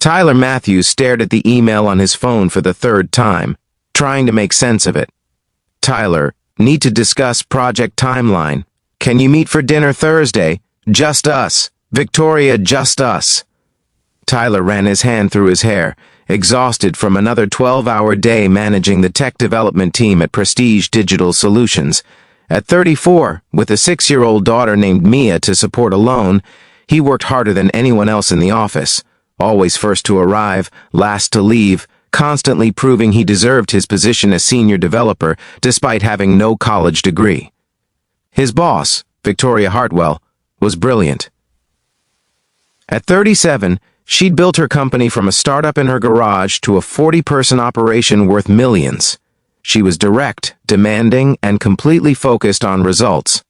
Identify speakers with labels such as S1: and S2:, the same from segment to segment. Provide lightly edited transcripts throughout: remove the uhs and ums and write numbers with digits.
S1: Tyler Matthews stared at the email on his phone for the third time, trying to make sense of it. Tyler, need to discuss project timeline. Can you meet for dinner Thursday? Just us. Victoria, just us. Tyler ran his hand through his hair, exhausted from another 12-hour day managing the tech development team at Prestige Digital Solutions. At 34, with a 6-year-old daughter named Mia to support alone, he worked harder than anyone else in the office, always first to arrive, last to leave, constantly proving he deserved his position as senior developer despite having no college degree. His boss, Victoria Hartwell, was brilliant. At 37, she'd built her company from a startup in her garage to a 40-person operation worth millions. She was direct, demanding, and completely focused on results.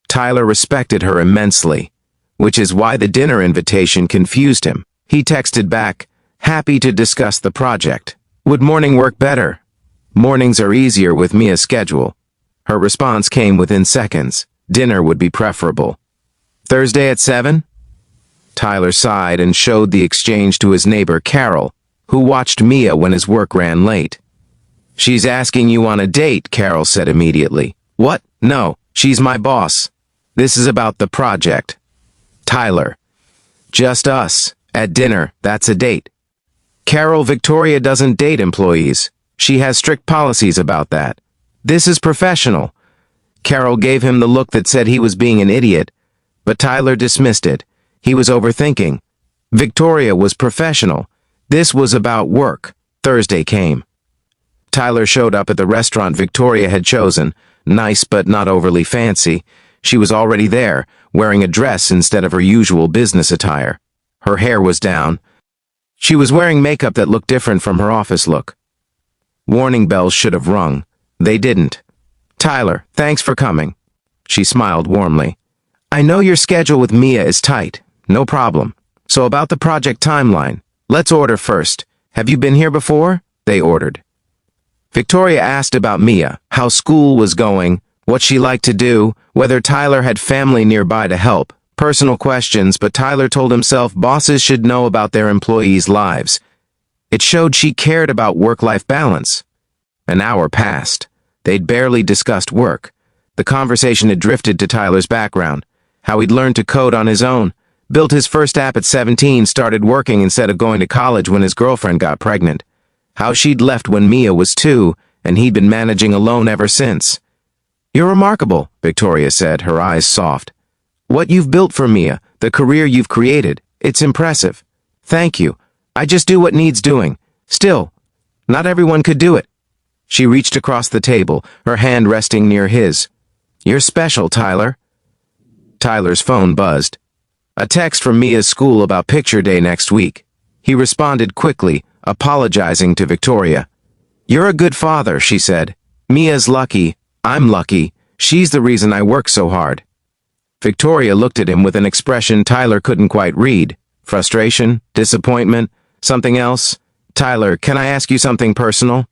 S1: Tyler respected her immensely, which is why the dinner invitation confused him. He texted back, happy to discuss the project. Would morning work better? Mornings are easier with Mia's schedule. Her response came within seconds. Dinner would be preferable. Thursday at 7? Tyler sighed and showed the exchange to his neighbor Carol, who watched Mia when his work ran late. She's asking you on a date, Carol said immediately. What? No, she's my boss. This is about the project. Tyler. Just us. At dinner, that's a date. Carol, Victoria doesn't date employees. She has strict policies about that. This is professional. Carol gave him the look that said he was being an idiot, but Tyler dismissed it. He was overthinking. Victoria was professional. This was about work. Thursday came. Tyler showed up at the restaurant Victoria had chosen, nice but not overly fancy. She was already there, wearing a dress instead of her usual business attire. Her hair was down. She was wearing makeup that looked different from her office look. Warning bells should have rung. They didn't. Tyler, thanks for coming. She smiled warmly. I know your schedule with Mia is tight. No problem. So about the project timeline, let's order first. Have you been here before? They ordered. Victoria asked about Mia, how school was going, what she liked to do, whether Tyler had family nearby to help. Personal questions, but Tyler told himself bosses should know about their employees' lives. It showed she cared about work-life balance. An hour passed. They'd barely discussed work. The conversation had drifted to Tyler's background, how he'd learned to code on his own, built his first app at 17, started working instead of going to college when his girlfriend got pregnant, how she'd left when Mia was 2, and he'd been managing alone ever since. You're remarkable, Victoria said, her eyes soft. What you've built for Mia, the career you've created, it's impressive. Thank you. I just do what needs doing. Still, not everyone could do it. She reached across the table, her hand resting near his. You're special, Tyler. Tyler's phone buzzed. A text from Mia's school about picture day next week. He responded quickly, apologizing to Victoria. You're a good father, she said. Mia's lucky. I'm lucky. She's the reason I work so hard. Victoria looked at him with an expression Tyler couldn't quite read. Frustration? Disappointment? Something else? Tyler, can I ask you something personal?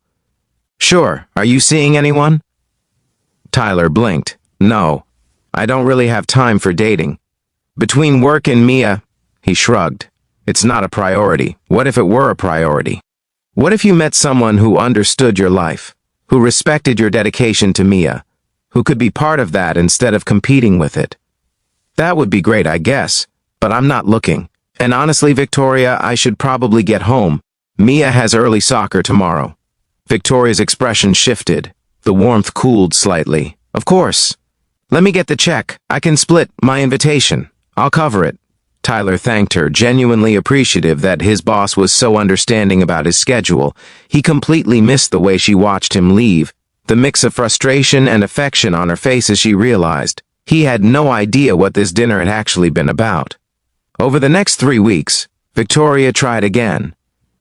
S1: Sure. Are you seeing anyone? Tyler blinked. No. I don't really have time for dating. Between work and Mia, he shrugged. It's not a priority. What if it were a priority? What if you met someone who understood your life, who respected your dedication to Mia, who could be part of that instead of competing with it? That would be great, I guess, but I'm not looking. And honestly, Victoria, I should probably get home. Mia has early soccer tomorrow. Victoria's expression shifted. The warmth cooled slightly. Of course. Let me get the check. I can split my invitation. I'll cover it. Tyler thanked her, genuinely appreciative that his boss was so understanding about his schedule. He completely missed the way she watched him leave, the mix of frustration and affection on her face as she realized. He had no idea what this dinner had actually been about. Over the next 3 weeks, Victoria tried again.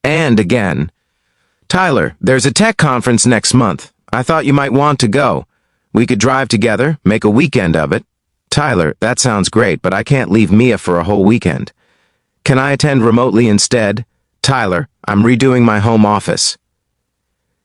S1: And again. Tyler, there's a tech conference next month. I thought you might want to go. We could drive together, make a weekend of it. Tyler, that sounds great, but I can't leave Mia for a whole weekend. Can I attend remotely instead? Tyler, I'm redoing my home office.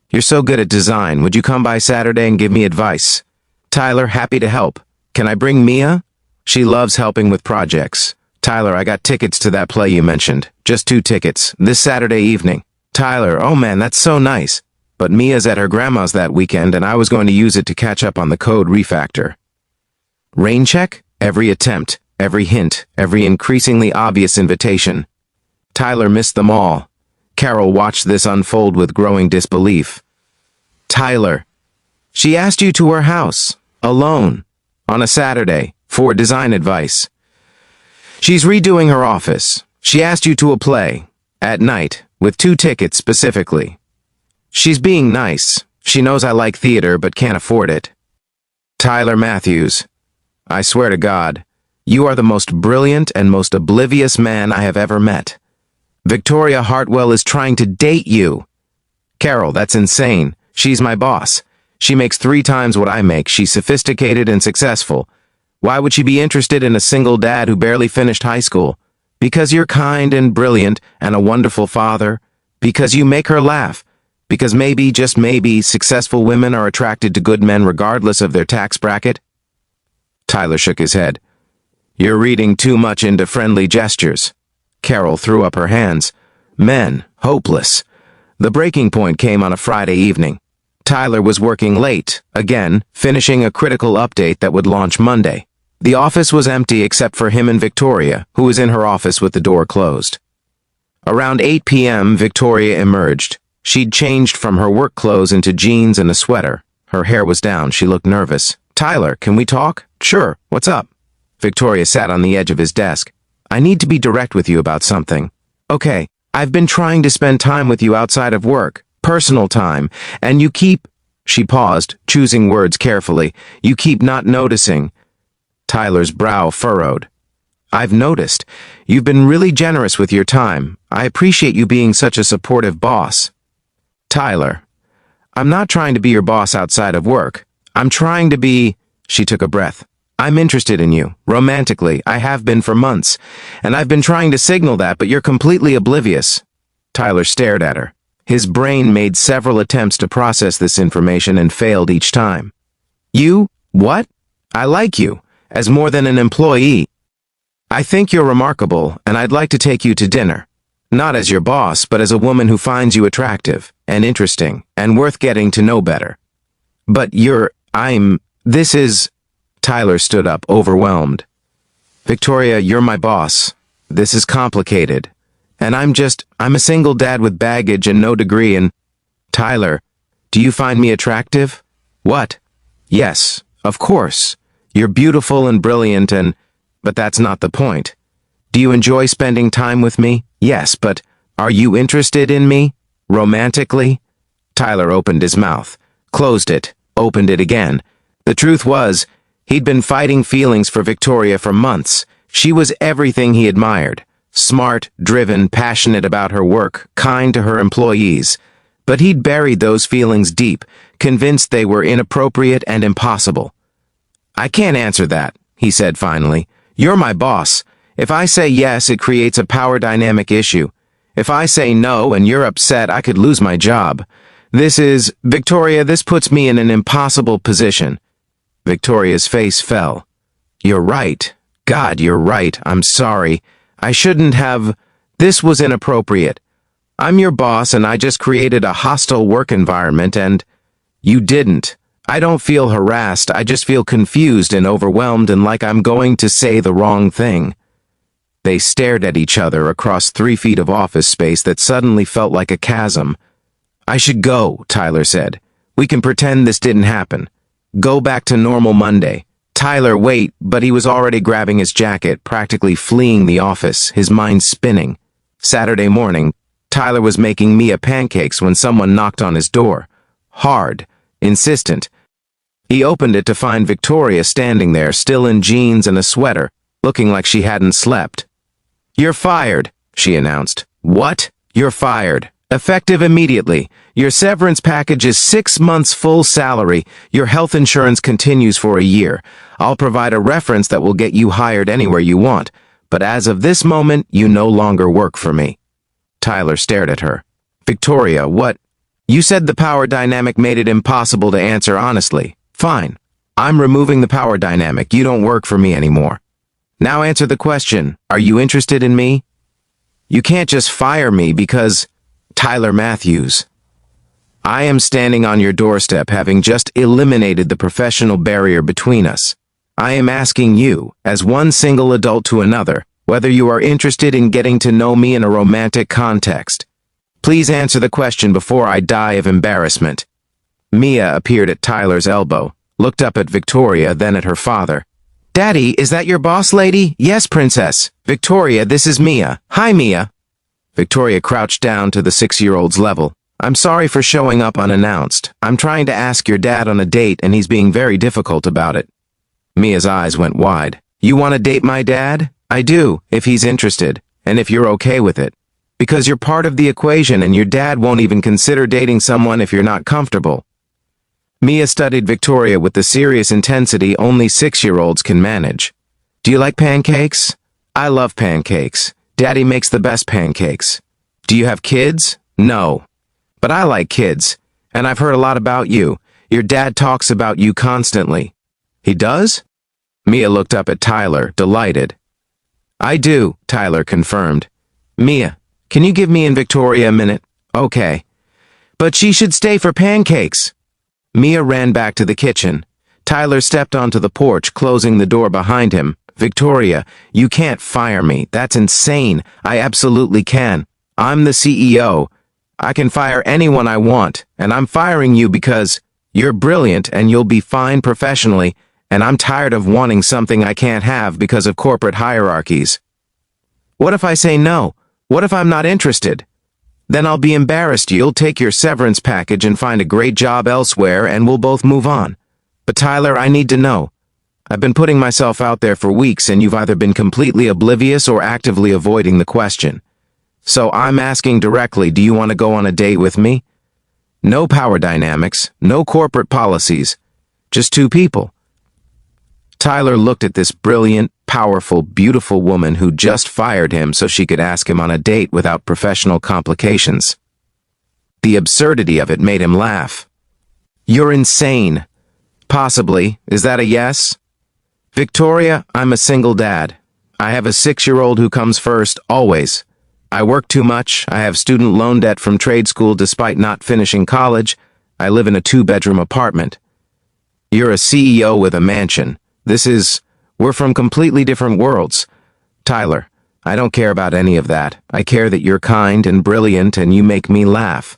S1: You're so good at design. Would you come by Saturday and give me advice? Tyler, happy to help. Can I bring Mia? She loves helping with projects. Tyler, I got tickets to that play you mentioned. Just 2 tickets, this Saturday evening. Tyler, oh man, that's so nice. But Mia's at her grandma's that weekend and I was going to use it to catch up on the Code Refactor. Rain check? Every attempt, every hint, every increasingly obvious invitation. Tyler missed them all. Carol watched this unfold with growing disbelief. Tyler, she asked you to her house, alone, on a Saturday, for design advice. She's redoing her office. She asked you to a play, at night, with 2 tickets specifically. She's being nice. She knows I like theater but can't afford it. Tyler Matthews, I swear to God, you are the most brilliant and most oblivious man I have ever met. Victoria Hartwell is trying to date you. Carol, that's insane. She's my boss. She makes 3 times what I make. She's sophisticated and successful. Why would she be interested in a single dad who barely finished high school? Because you're kind and brilliant and a wonderful father. Because you make her laugh. Because maybe, just maybe, successful women are attracted to good men regardless of their tax bracket? Tyler shook his head. You're reading too much into friendly gestures. Carol threw up her hands. Men, hopeless. The breaking point came on a Friday evening. Tyler was working late, again, finishing a critical update that would launch Monday. The office was empty except for him and Victoria, who was in her office with the door closed. Around 8 p.m., Victoria emerged. She'd changed from her work clothes into jeans and a sweater. Her hair was down. She looked nervous. Tyler, can we talk? Sure. What's up? Victoria sat on the edge of his desk. I need to be direct with you about something. Okay, I've been trying to spend time with you outside of work, personal time, and you keep... She paused, choosing words carefully. You keep not noticing. Tyler's brow furrowed. I've noticed. You've been really generous with your time. I appreciate you being such a supportive boss. Tyler, I'm not trying to be your boss outside of work. I'm trying to be... She took a breath. I'm interested in you, romantically. I have been for months. And I've been trying to signal that, but you're completely oblivious. Tyler stared at her. His brain made several attempts to process this information and failed each time. You? What? I like you. As more than an employee. I think you're remarkable, and I'd like to take you to dinner. Not as your boss, but as a woman who finds you attractive, and interesting, and worth getting to know better. But this is... Tyler stood up, overwhelmed. Victoria, you're my boss. This is complicated. And I'm a single dad with baggage and no degree and... Tyler, do you find me attractive? What? Yes, of course. You're beautiful and brilliant but that's not the point. Do you enjoy spending time with me? Yes, but are you interested in me? Romantically? Tyler opened his mouth, closed it, opened it again. The truth was, he'd been fighting feelings for Victoria for months. She was everything he admired. Smart, driven, passionate about her work, kind to her employees. But he'd buried those feelings deep, convinced they were inappropriate and impossible. I can't answer that, he said finally. You're my boss. If I say yes, it creates a power dynamic issue. If I say no and you're upset, I could lose my job. Victoria, this puts me in an impossible position. Victoria's face fell. You're right. God, you're right. I'm sorry. I shouldn't have... This was inappropriate. I'm your boss and I just created a hostile work environment and... You didn't. I don't feel harassed. I just feel confused and overwhelmed and like I'm going to say the wrong thing. They stared at each other across 3 feet of office space that suddenly felt like a chasm. I should go, Tyler said. We can pretend this didn't happen. Go back to normal Monday. Tyler, wait, but he was already grabbing his jacket, practically fleeing the office, his mind spinning. Saturday morning, Tyler was making Mia pancakes when someone knocked on his door. Hard, insistent. He opened it to find Victoria standing there, still in jeans and a sweater, looking like she hadn't slept. You're fired, she announced. What? You're fired. Effective immediately. Your severance package is 6 months full salary. Your health insurance continues for a year. I'll provide a reference that will get you hired anywhere you want. But as of this moment, you no longer work for me. Tyler stared at her. Victoria, what? You said the power dynamic made it impossible to answer honestly. Fine. I'm removing the power dynamic. You don't work for me anymore. Now answer the question. Are you interested in me? You can't just fire me because... Tyler Matthews. I am standing on your doorstep having just eliminated the professional barrier between us. I am asking you, as one single adult to another, whether you are interested in getting to know me in a romantic context. Please answer the question before I die of embarrassment. Mia appeared at Tyler's elbow, looked up at Victoria, then at her father. Daddy, is that your boss lady? Yes, princess. Victoria, this is Mia. Hi, Mia. Victoria crouched down to the 6-year-old's level. I'm sorry for showing up unannounced. I'm trying to ask your dad on a date and he's being very difficult about it. Mia's eyes went wide. You want to date my dad? I do, if he's interested, and if you're okay with it. Because you're part of the equation and your dad won't even consider dating someone if you're not comfortable. Mia studied Victoria with the serious intensity only 6-year-olds can manage. Do you like pancakes? I love pancakes. Daddy makes the best pancakes. Do you have kids? No. But I like kids, and I've heard a lot about you. Your dad talks about you constantly. He does? Mia looked up at Tyler, delighted. I do, Tyler confirmed. Mia, can you give me and Victoria a minute? Okay. But she should stay for pancakes. Mia ran back to the kitchen. Tyler stepped onto the porch, closing the door behind him. Victoria, you can't fire me. That's insane. I absolutely can. I'm the CEO. I can fire anyone I want, and I'm firing you because you're brilliant and you'll be fine professionally, and I'm tired of wanting something I can't have because of corporate hierarchies. What if I say no? What if I'm not interested? Then I'll be embarrassed. You'll take your severance package and find a great job elsewhere, and we'll both move on. But Tyler, I need to know. I've been putting myself out there for weeks, and you've either been completely oblivious or actively avoiding the question. So I'm asking directly, do you want to go on a date with me? No power dynamics, no corporate policies, just two people. Tyler looked at this brilliant, powerful, beautiful woman who just fired him so she could ask him on a date without professional complications. The absurdity of it made him laugh. You're insane. Possibly. Is that a yes? Victoria, I'm a single dad. I have a 6-year-old who comes first, always. I work too much. I have student loan debt from trade school despite not finishing college. I live in a 2-bedroom apartment. You're a CEO with a mansion. We're from completely different worlds. Tyler, I don't care about any of that. I care that you're kind and brilliant and you make me laugh.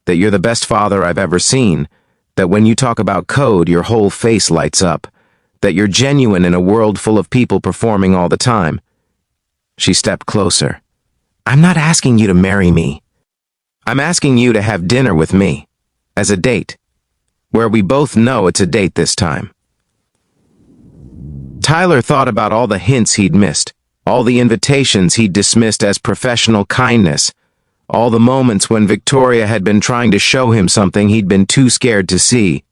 S1: That you're the best father I've ever seen. That when you talk about code, your whole face lights up. That you're genuine in a world full of people performing all the time. She stepped closer. I'm not asking you to marry me. I'm asking you to have dinner with me. As a date. Where we both know it's a date this time. Tyler thought about all the hints he'd missed. All the invitations he'd dismissed as professional kindness. All the moments when Victoria had been trying to show him something he'd been too scared to see.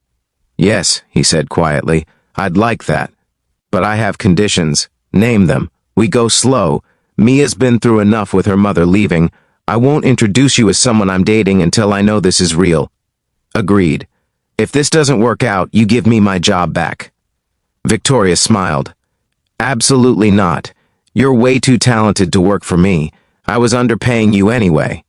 S1: Yes, he said quietly. I'd like that. But I have conditions. Name them. We go slow. Mia's been through enough with her mother leaving. I won't introduce you as someone I'm dating until I know this is real. Agreed. If this doesn't work out, you give me my job back. Victoria smiled. Absolutely not. You're way too talented to work for me. I was underpaying you anyway.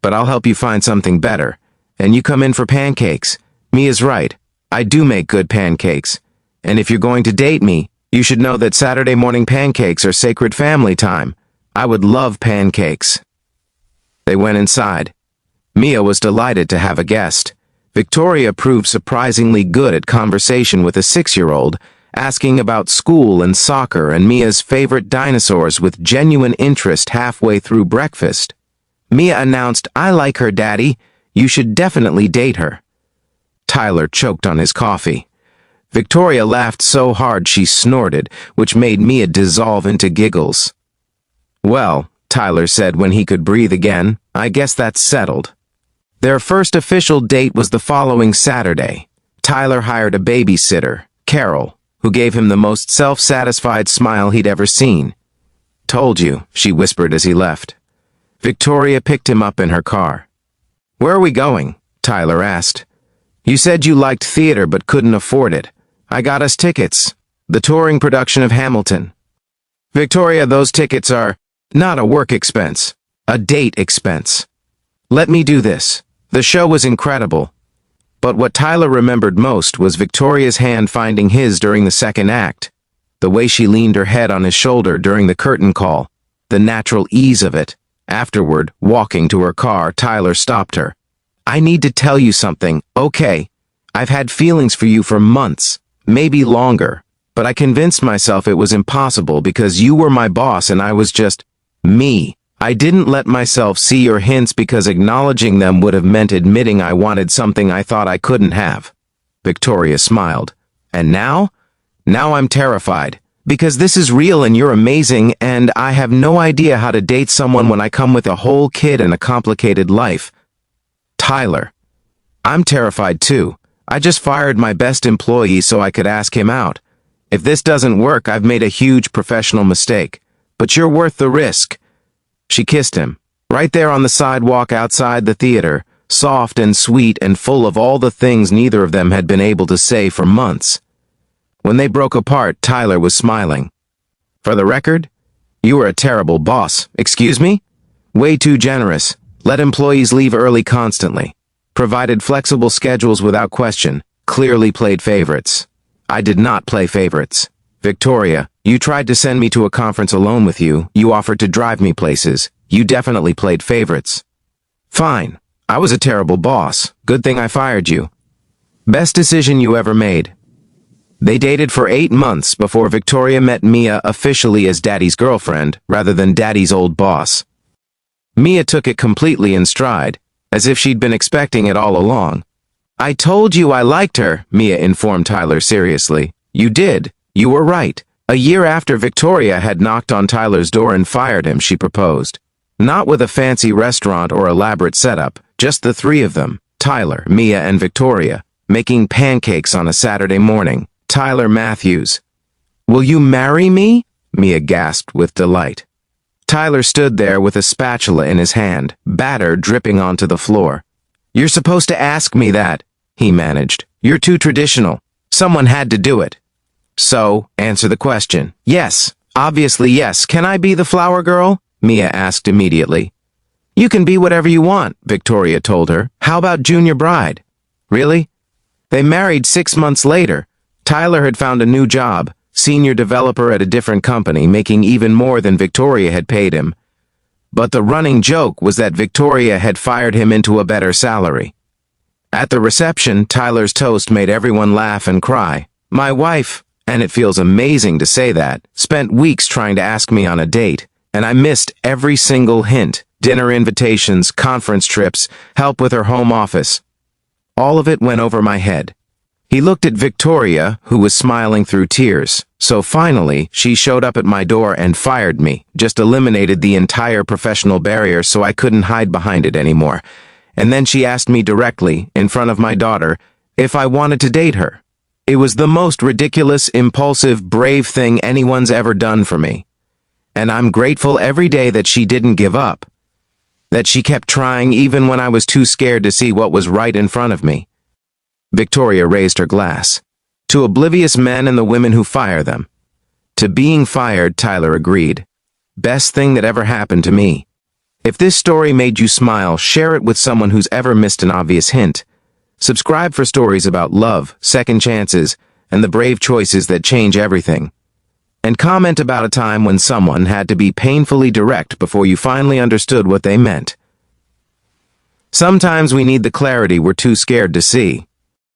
S1: But I'll help you find something better. And you come in for pancakes. Mia's right. I do make good pancakes. And if you're going to date me, you should know that Saturday morning pancakes are sacred family time. I would love pancakes. They went inside. Mia was delighted to have a guest. Victoria proved surprisingly good at conversation with a 6-year-old, asking about school and soccer and Mia's favorite dinosaurs with genuine interest halfway through breakfast. Mia announced, I like her, Daddy. You should definitely date her. Tyler choked on his coffee. Victoria laughed so hard she snorted, which made Mia dissolve into giggles. Well, Tyler said when he could breathe again, I guess that's settled. Their first official date was the following Saturday. Tyler hired a babysitter, Carol, who gave him the most self-satisfied smile he'd ever seen. Told you, she whispered as he left. Victoria picked him up in her car. Where are we going? Tyler asked. You said you liked theater but couldn't afford it. I got us tickets. The touring production of Hamilton. Victoria, those tickets are not a work expense, a date expense. Let me do this. The show was incredible. But what Tyler remembered most was Victoria's hand finding his during the second act. The way she leaned her head on his shoulder during the curtain call. The natural ease of it. Afterward, walking to her car, Tyler stopped her. I need to tell you something, okay? I've had feelings for you for months, maybe longer, but I convinced myself it was impossible because you were my boss and I was just me. I didn't let myself see your hints because acknowledging them would have meant admitting I wanted something I thought I couldn't have. Victoria smiled. And now? Now I'm terrified. Because this is real and you're amazing and I have no idea how to date someone when I come with a whole kid and a complicated life. Tyler. I'm terrified too. I just fired my best employee so I could ask him out. If this doesn't work, I've made a huge professional mistake. But you're worth the risk. She kissed him, right there on the sidewalk outside the theater, soft and sweet and full of all the things neither of them had been able to say for months. When they broke apart, Tyler was smiling. For the record, you were a terrible boss. Excuse me? Way too generous. Let employees leave early constantly. Provided flexible schedules without question. Clearly played favorites. I did not play favorites. Victoria, you tried to send me to a conference alone with you. You offered to drive me places. You definitely played favorites. Fine. I was a terrible boss. Good thing I fired you. Best decision you ever made. They dated for 8 months before Victoria met Mia officially as Daddy's girlfriend, rather than Daddy's old boss. Mia took it completely in stride, as if she'd been expecting it all along. I told you I liked her, Mia informed Tyler seriously. You did. You were right. A year after Victoria had knocked on Tyler's door and fired him, she proposed. Not with a fancy restaurant or elaborate setup, just the three of them, Tyler, Mia, and Victoria, making pancakes on a Saturday morning. Tyler Matthews. Will you marry me? Mia gasped with delight. Tyler stood there with a spatula in his hand, batter dripping onto the floor. You're supposed to ask me that, he managed. You're too traditional. Someone had to do it. So, answer the question. Yes, obviously yes. Can I be the flower girl? Mia asked immediately. You can be whatever you want, Victoria told her. How about junior bride? Really? They married 6 months later. Tyler had found a new job, senior developer at a different company, making even more than Victoria had paid him. But the running joke was that Victoria had fired him into a better salary. At the reception, Tyler's toast made everyone laugh and cry. My wife, and it feels amazing to say that, spent weeks trying to ask me on a date, and I missed every single hint. Dinner invitations, conference trips, help with her home office. All of it went over my head. He looked at Victoria, who was smiling through tears. So finally, she showed up at my door and fired me, just eliminated the entire professional barrier so I couldn't hide behind it anymore. And then she asked me directly, in front of my daughter, if I wanted to date her. It was the most ridiculous, impulsive, brave thing anyone's ever done for me. And I'm grateful every day that she didn't give up. That she kept trying even when I was too scared to see what was right in front of me. Victoria raised her glass. To oblivious men and the women who fire them. To being fired, Tyler agreed. Best thing that ever happened to me. If this story made you smile, share it with someone who's ever missed an obvious hint. Subscribe for stories about love, second chances, and the brave choices that change everything. And comment about a time when someone had to be painfully direct before you finally understood what they meant. Sometimes we need the clarity we're too scared to see.